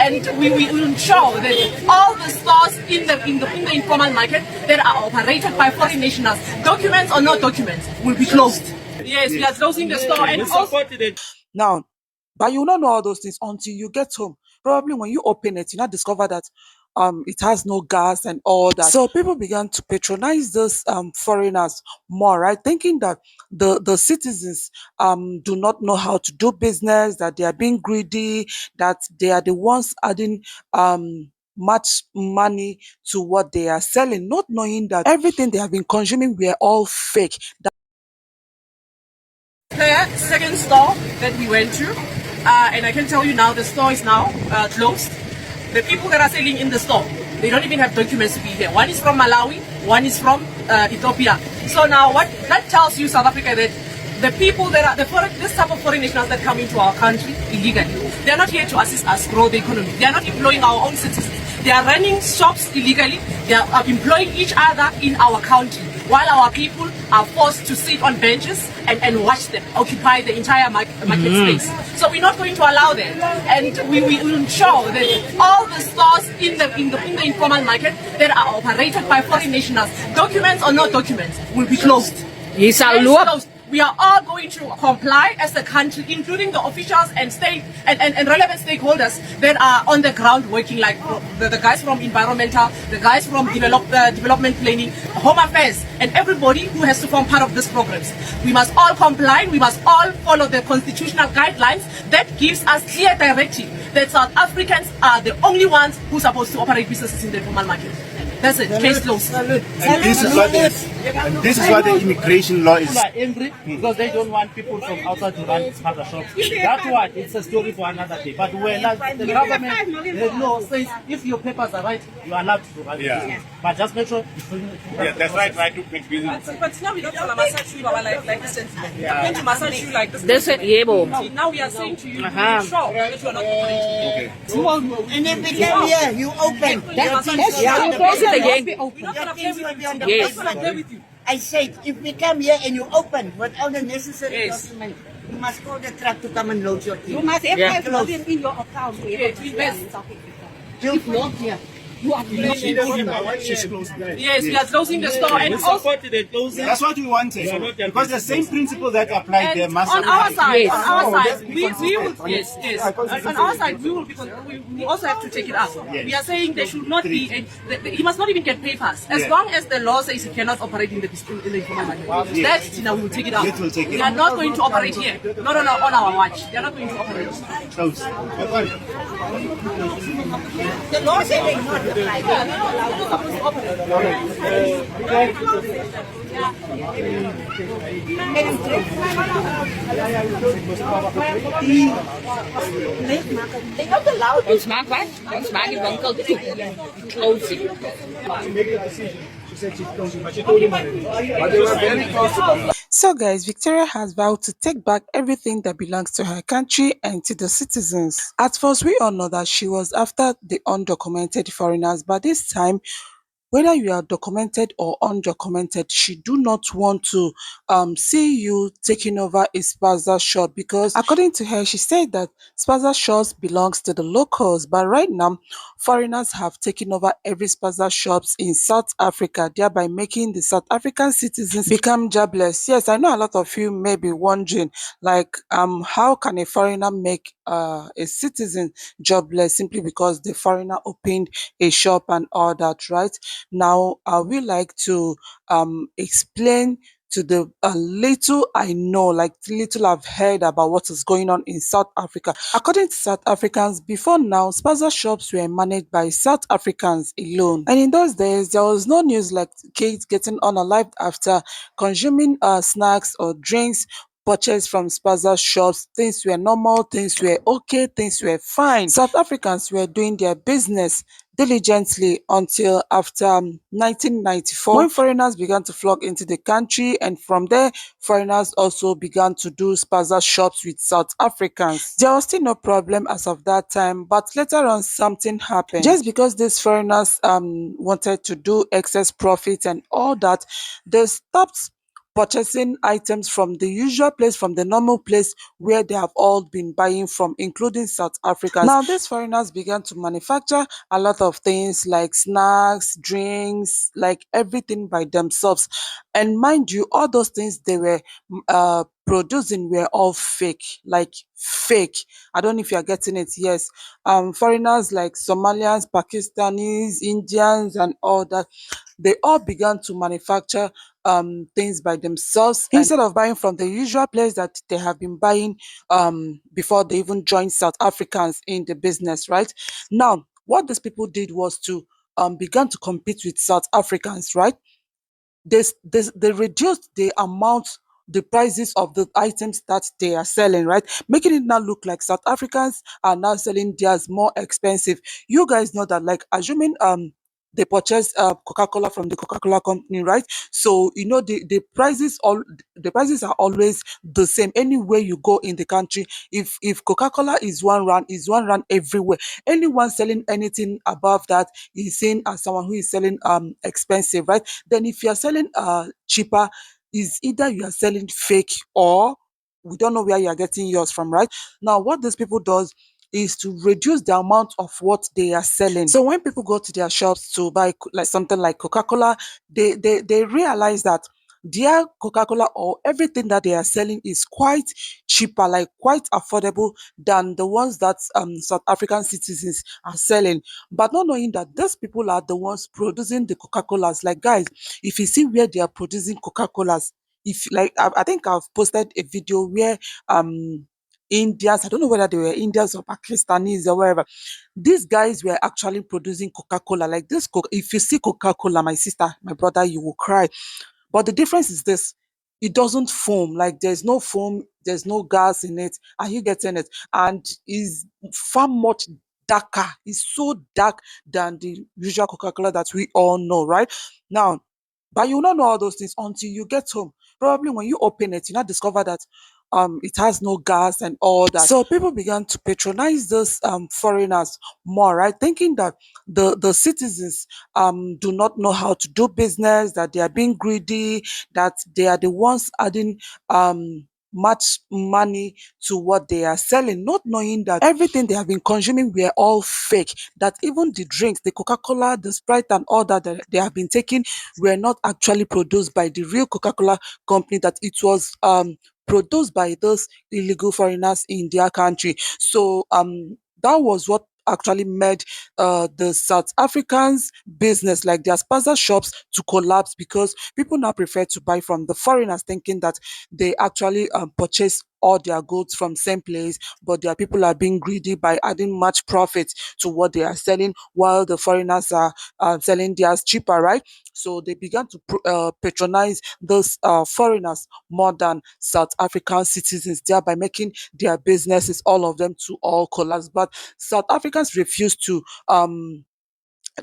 and we will ensure that all the stores in the informal market that are operated by foreign nationals, documents or no documents, will be closed. Yes, we are closing the store and also. Now, but you will not know all those things until you get home. Probably when you open it, you now discover that it has no gas and all that. So people began to patronize those foreigners more, right? Thinking that the citizens do not know how to do business, that they are being greedy, that they are the ones adding much money to what they are selling, not knowing that everything they have been consuming were all fake. The second store that we went to, and I can tell you now, the store is now closed. The people that are selling in the store, they don't even have documents to be here. One is from Malawi, one is from Ethiopia. So now what that tells you, South Africa, that the people that are this type of foreign nationals that come into our country illegally, they are not here to assist us grow the economy. They are not employing our own citizens. They are running shops illegally. They are employing each other in our country, while our people are forced to sit on benches and watch them occupy the entire market space. So we're not going to allow that, and we will ensure that all the stores in the informal market that are operated by foreign nationals, documents or no documents, will be closed. Yes, closed. We are all going to comply as a country, including the officials and state and relevant stakeholders that are on the ground working, like the guys from environmental, the guys from development planning, home affairs, and everybody who has to form part of these programs. We must all comply. We must all follow the constitutional guidelines that gives us clear directive that South Africans are the only ones who are supposed to operate businesses in the informal market. That's it. Case closed. And this is what the immigration law is. People are angry because they don't want people from outside to run Spaza shops. That's why it's a story for another day. But when the government, the law says if your papers are right, you are allowed to run business. But just make sure. Yeah, that's right to make business. But now we don't want to massage you like this. We are going to massage you like this. That's it, yeah, now we are saying to you, sure, that you are not operating. And if we come here, you open. Again. We're not going to play with you. Yes. We're not going to play with you. I said, if we come here and you open with all the necessary documents, you must call the truck to come and load your thing. You must have $5 in your account. If not here, you are Yes, we are closing the store and also That's what we wanted. Because the same principle that applied there must on our side, Yes. on our side, we will yes. On our side, we will, because we also have to take it up. We are saying there should not be, he must not even get papers. As long as the law says he cannot operate in the informal market. That we will take it out. We are not going to operate here. No, on our watch. They are not going to operate. close. the law said they not apply. They don't allow Ons maak wat? Ons maak die winkel toe. Closing. So guys, Victoria has vowed to take back everything that belongs to her country and to the citizens. At first, we all know that she was after the undocumented foreigners, but this time, whether you are documented or undocumented, she do not want to see you taking over a Spaza shop, because according to her, she said that Spaza shops belongs to the locals, but right now foreigners have taken over every Spaza shops in South Africa, thereby making the South African citizens become jobless. Yes, I know a lot of you may be wondering, like, how can a foreigner make a citizen jobless simply because the foreigner opened a shop and all that, right? Now, I would like to explain to the little I know, like little I've heard about what is going on in South Africa. According to South Africans, before now, Spaza shops were managed by South Africans alone. And in those days, there was no news like kids getting unalived after consuming snacks or drinks purchased from Spaza shops. Things were normal, things were okay, things were fine. South Africans were doing their business diligently until after 1994, when foreigners began to flock into the country, and from there foreigners also began to do Spaza shops with South Africans. There was still no problem as of that time, but later on something happened. Just because these foreigners wanted to do excess profit and all that, they stopped purchasing items from the usual place, from the normal place where they have all been buying from, including South Africans. Now, these foreigners began to manufacture a lot of things like snacks, drinks, like everything by themselves. And mind you, all those things they were producing were all fake, like fake. I don't know if you're getting it. Yes. Foreigners like Somalians, Pakistanis, Indians, and all that, they all began to manufacture things by themselves instead of buying from the usual place that they have been buying before they even joined South Africans in the business, right? Now, what these people did was to began to compete with South Africans, right? They reduced the amount, the prices of the items that they are selling, right? Making it now look like South Africans are now selling theirs more expensive. You guys know that, like, assuming they purchase Coca-Cola from the Coca-Cola company, right? So you know the prices are always the same anywhere you go in the country. If Coca-Cola is 1 rand, is 1 rand everywhere. Anyone selling anything above that is seen as someone who is selling expensive, right? Then if you are selling cheaper, is either you are selling fake or we don't know where you are getting yours from, right? Now, what these people does is to reduce the amount of what they are selling. So when people go to their shops to buy like something like Coca-Cola, they realize that their Coca-Cola or everything that they are selling is quite cheaper, like quite affordable than the ones that South African citizens are selling. But not knowing that these people are the ones producing the Coca-Colas. Like, guys, if you see where they are producing Coca-Colas, if like I think I've posted a video where Indians, I don't know whether they were Indians or Pakistanis or wherever, these guys were actually producing Coca-Cola. Like this, if you see Coca-Cola, my sister, my brother, you will cry. But the difference is this: it doesn't foam. Like there's no foam, there's no gas in it. Are you getting it? And is far much darker. It's so dark than the usual Coca-Cola that we all know, right? Now, but you will not know all those things until you get home. Probably when you open it, you now discover that it has no gas and all that. So people began to patronize those foreigners more, right? Thinking that the citizens do not know how to do business, that they are being greedy, that they are the ones adding much money to what they are selling, not knowing that everything they have been consuming were all fake, that even the drinks, the Coca-Cola, the Sprite and all that they have been taking were not actually produced by the real Coca-Cola company, that it was produced by those illegal foreigners in their country. So that was what actually made the South Africans business, like their Spaza shops, to collapse, because people now prefer to buy from the foreigners, thinking that they actually purchase all their goods from same place, but their people are being greedy by adding much profit to what they are selling, while the foreigners are selling theirs cheaper, right? So they began to patronize those foreigners more than South African citizens, thereby making their businesses, all of them, to all collapse. But South Africans refused to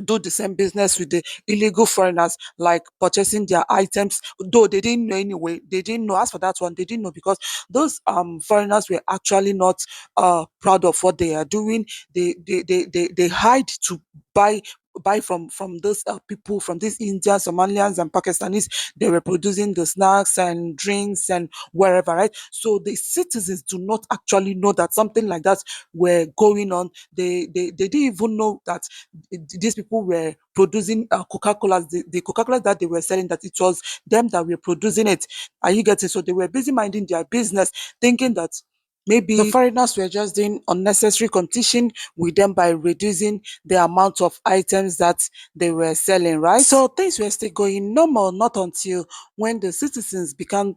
do the same business with the illegal foreigners, like purchasing their items, though they didn't know anyway. They didn't know. As for that one, they didn't know, because those foreigners were actually not proud of what they are doing. They hide to buy from those people, from these Indians, Somalians, and Pakistanis. They were producing the snacks and drinks and wherever, right? So the citizens do not actually know that something like that were going on. They didn't even know that these people were producing Coca-Cola, the Coca-Cola that they were selling, that it was them that were producing it. Are you getting? So they were busy minding their business, thinking that maybe the foreigners were just doing unnecessary competition with them by reducing the amount of items that they were selling, right? So things were still going normal, not until when the citizens began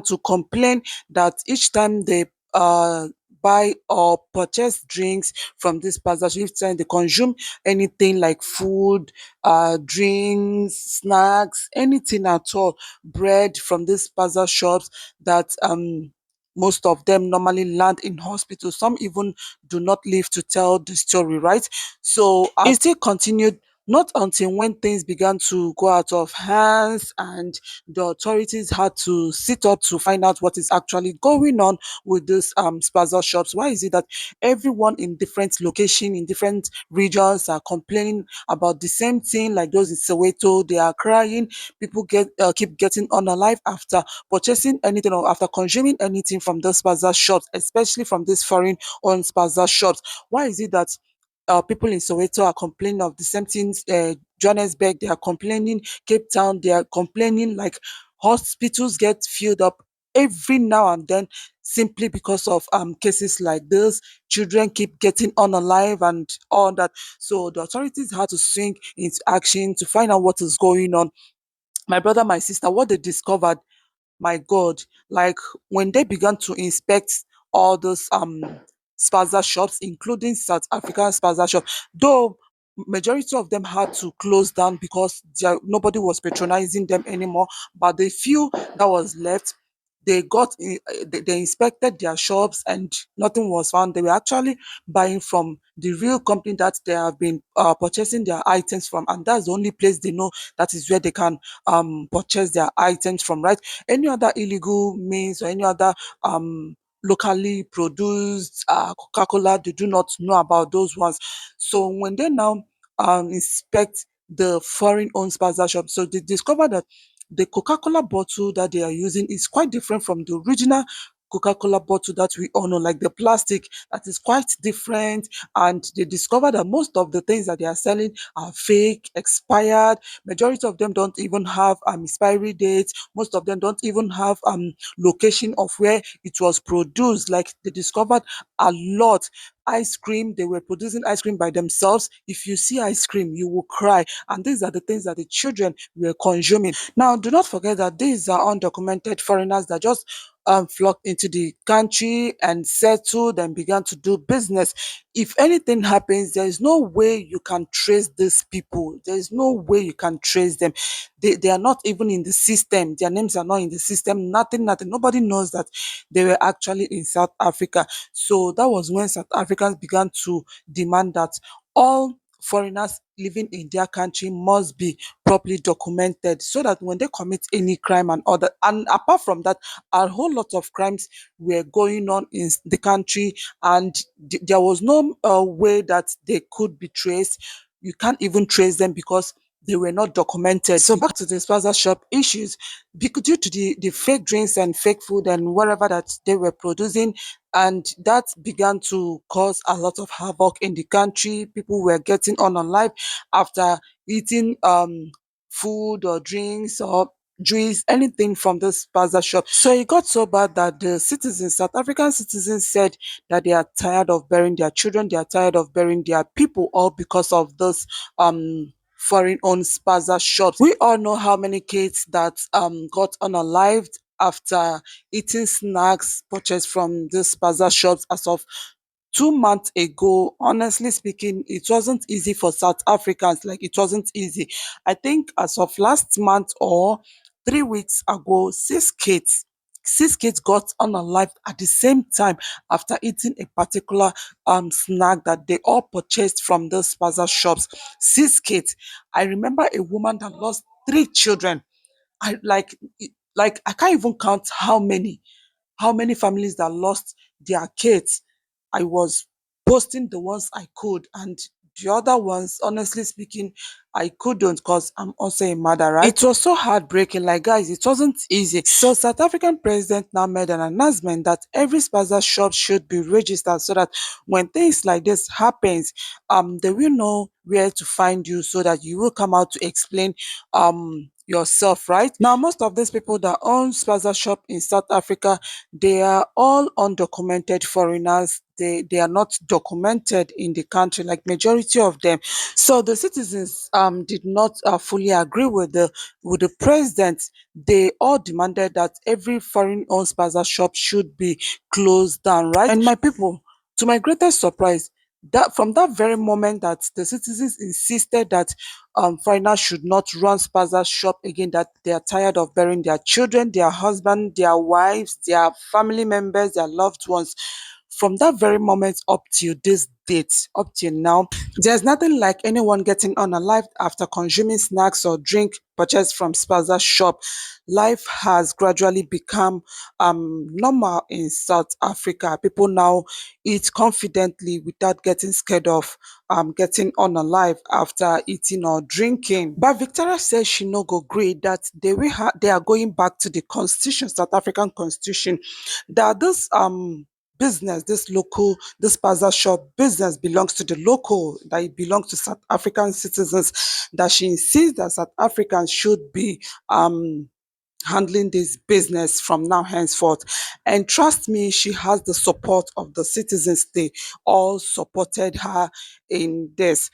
to complain that each time they buy or purchase drinks from this Spaza, each time they consume anything like food, drinks, snacks, anything at all, bread from these Spaza shops, that most of them normally land in hospitals. Some even do not live to tell the story, right? So it still continued Not until when things began to go out of hands and the authorities had to sit up to find out what is actually going on with these spaza shops. Why is it that everyone in different location, in different regions are complaining about the same thing? Like those in Soweto, they are crying. People keep getting unalive after purchasing anything or after consuming anything from those spaza shops, especially from these foreign owned spaza shops. Why is it that people in Soweto are complaining of the same things? Johannesburg, they are complaining. Cape Town, they are complaining. Like hospitals get filled up every now and then simply because of cases like this. Children keep getting unalive and all that. So the authorities had to swing into action to find out what is going on. My brother, my sister, what they discovered, my God, like when they began to inspect all those spaza shops, including South African spaza shop, though majority of them had to close down because nobody was patronizing them anymore. But the few that was left, they inspected their shops and nothing was found. They were actually buying from the real company that they have been purchasing their items from, and that's the only place they know that is where they can purchase their items from, right? Any other illegal means or any other locally produced Coca-Cola, they do not know about those ones. So when they now inspect the foreign owned spaza shop, so they discover that the Coca-Cola bottle that they are using is quite different from the original Coca-Cola bottle that we all know, like the plastic that is quite different. And they discover that most of the things that they are selling are fake, expired. Majority of them don't even have expiry dates. Most of them don't even have location of where it was produced. Like they discovered a lot. Ice cream, they were producing ice cream by themselves. If you see ice cream, you will cry. And these are the things that the children were consuming. Now, do not forget that these are undocumented foreigners that just flocked into the country and settled and began to do business. If anything happens, there is no way you can trace these people. There is no way you can trace them. They are not even in the system. Their names are not in the system. Nothing, nothing. Nobody knows that they were actually in South Africa. So that was when South Africans began to demand that all foreigners living in their country must be properly documented so that when they commit any crime and other, and apart from that, a whole lot of crimes were going on in the country, and there was no way that they could be traced. You can't even trace them because they were not documented. So back to the spaza shop issues, because due to the fake drinks and fake food and whatever that they were producing, and that began to cause a lot of havoc in the country. People were getting on life after eating food or drinks or juice, anything from the spaza shop. So it got so bad that the citizens, South African citizens, said that they are tired of burying their children, they are tired of burying their people, all because of this foreign owned spaza shops. We all know how many kids that got unalived after eating snacks purchased from these spaza shops as of 2 months ago. Honestly speaking, it wasn't easy for South Africans. Like it wasn't easy. I think as of last month or 3 weeks ago, six kids got unalived at the same time after eating a particular snack that they all purchased from those spaza shops. 6 kids. I remember a woman that lost 3 children. I like like I can't even count how many families that lost their kids. I was posting the ones I could, and the other ones, honestly speaking, I couldn't because I'm also a mother, right? It was so heartbreaking. Like, guys, it wasn't easy. So, South African president now made an announcement that every spaza shop should be registered so that when things like this happens, they will know where to find you so that you will come out to explain yourself, right? Now, most of these people that own spaza shop in South Africa, they are all undocumented foreigners. They are not documented in the country, like majority of them. So the citizens did not fully agree with the president. They all demanded that every foreign owned spaza shop should be closed down, right? And my people, to my greatest surprise, that from that very moment that the citizens insisted that foreigners should not run spaza shop again, that they are tired of burying their children, their husband, their wives, their family members, their loved ones. from that very moment up to this date, up till now, there's nothing like anyone getting unalived after consuming snacks or drink purchased from Spaza shop. Life has gradually become normal in South Africa. People now eat confidently without getting scared of getting unalive after eating or drinking. But Victoria says she no go gree that they are going back to the constitution, South African constitution, that this business, this Spaza shop business belongs to the local, that it belongs to South African citizens, that she insists that South Africans should be handling this business from now henceforth. And trust me, she has the support of the citizens. They all supported her in this.